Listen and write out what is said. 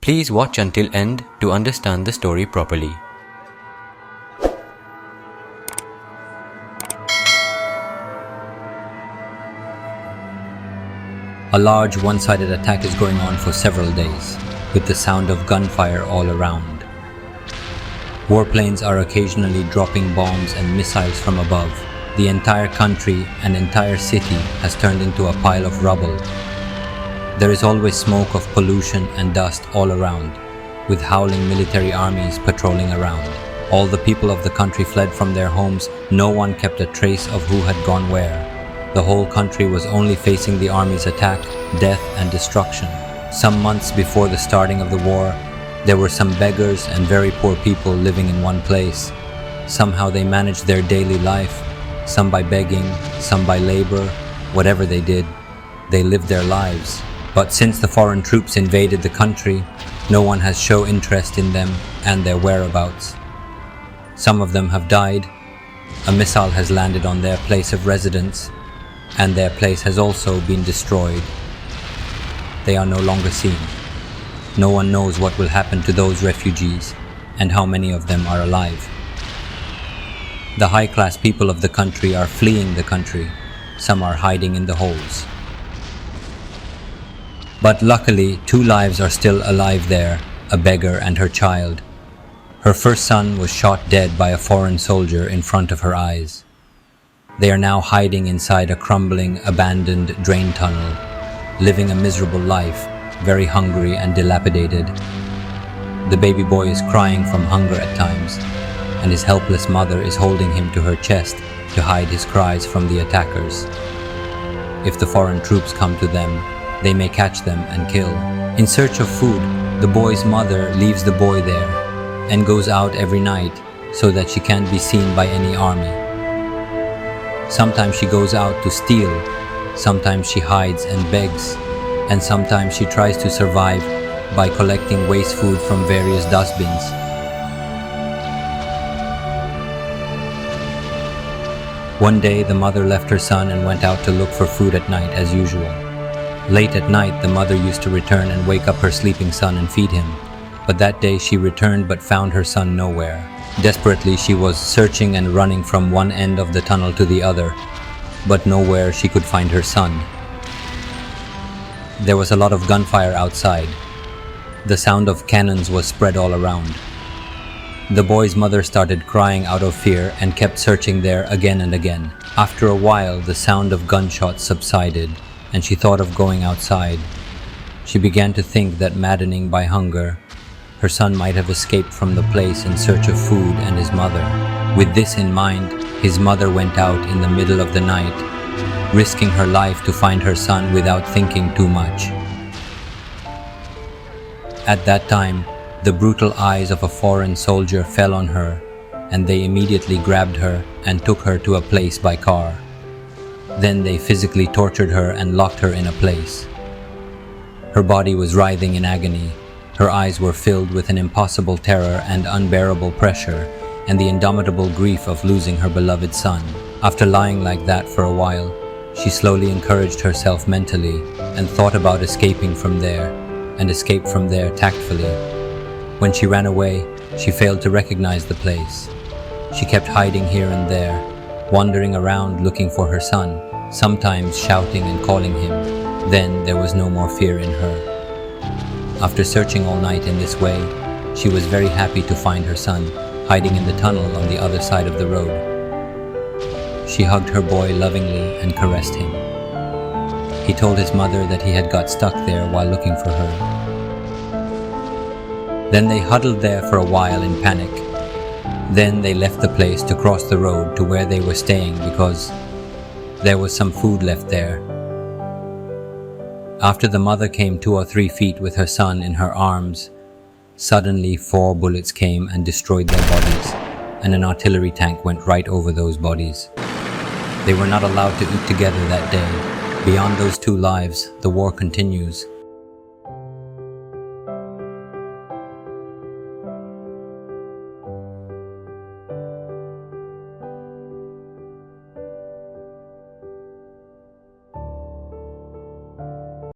Please watch until end to understand the story properly. A large one-sided attack is going on for several days, with the sound of gunfire all around. Warplanes are occasionally dropping bombs and missiles from above. The entire country and entire city has turned into a pile of rubble. There is always smoke of pollution and dust all around, with howling military armies patrolling around. All the people of the country fled from their homes. No one kept a trace of who had gone where. The whole country was only facing the army's attack, death and destruction. Some months before the starting of the war, there were some beggars and very poor people living in one place. Somehow they managed their daily life, some by begging, some by labor. Whatever they did, they lived their lives. But since the foreign troops invaded the country, no one has shown interest in them and their whereabouts. Some of them have died. A missile has landed on their place of residence, and their place has also been destroyed. They are no longer seen. No one knows what will happen to those refugees and how many of them are alive. The high-class people of the country are fleeing the country. Some are hiding in the holes. But luckily, 2 lives are still alive there, a beggar and her child. Her first son was shot dead by a foreign soldier in front of her eyes. They are now hiding inside a crumbling, abandoned drain tunnel, living a miserable life, very hungry and dilapidated. The baby boy is crying from hunger at times, and his helpless mother is holding him to her chest to hide his cries from the attackers. If the foreign troops come to them, they may catch them and kill. In search of food, the boy's mother leaves the boy there and goes out every night so that she can't be seen by any army. Sometimes she goes out to steal, sometimes she hides and begs, and sometimes she tries to survive by collecting waste food from various dustbins. One day, the mother left her son and went out to look for food at night as usual. Late at night, the mother used to return and wake up her sleeping son and feed him. But that day she returned but found her son nowhere. Desperately, she was searching and running from one end of the tunnel to the other, but nowhere she could find her son. There was a lot of gunfire outside. The sound of cannons was spread all around. The boy's mother started crying out of fear and kept searching there again and again. After a while, the sound of gunshots subsided, and she thought of going outside. She began to think that, maddening by hunger, her son might have escaped from the place in search of food and his mother. With this in mind, his mother went out in the middle of the night, risking her life to find her son without thinking too much. At that time, the brutal eyes of a foreign soldier fell on her, and they immediately grabbed her and took her to a place by car. Then they physically tortured her and locked her in a place. Her body was writhing in agony. Her eyes were filled with an impossible terror and unbearable pressure, and the indomitable grief of losing her beloved son. After lying like that for a while, she slowly encouraged herself mentally and thought about escaping from there, and escaped from there tactfully. When she ran away, she failed to recognize the place. She kept hiding here and there, wandering around looking for her son, sometimes shouting and calling him. Then there was no more fear in her. After searching all night in this way, she was very happy to find her son, hiding in the tunnel on the other side of the road. She hugged her boy lovingly and caressed him. He told his mother that he had got stuck there while looking for her. Then they huddled there for a while in panic. Then they left the place to cross the road to where they were staying because there was some food left there. After the mother came 2 or 3 feet with her son in her arms, suddenly 4 bullets came and destroyed their bodies, and an artillery tank went right over those bodies. They were not allowed to eat together that day. Beyond those 2 lives, the war continues.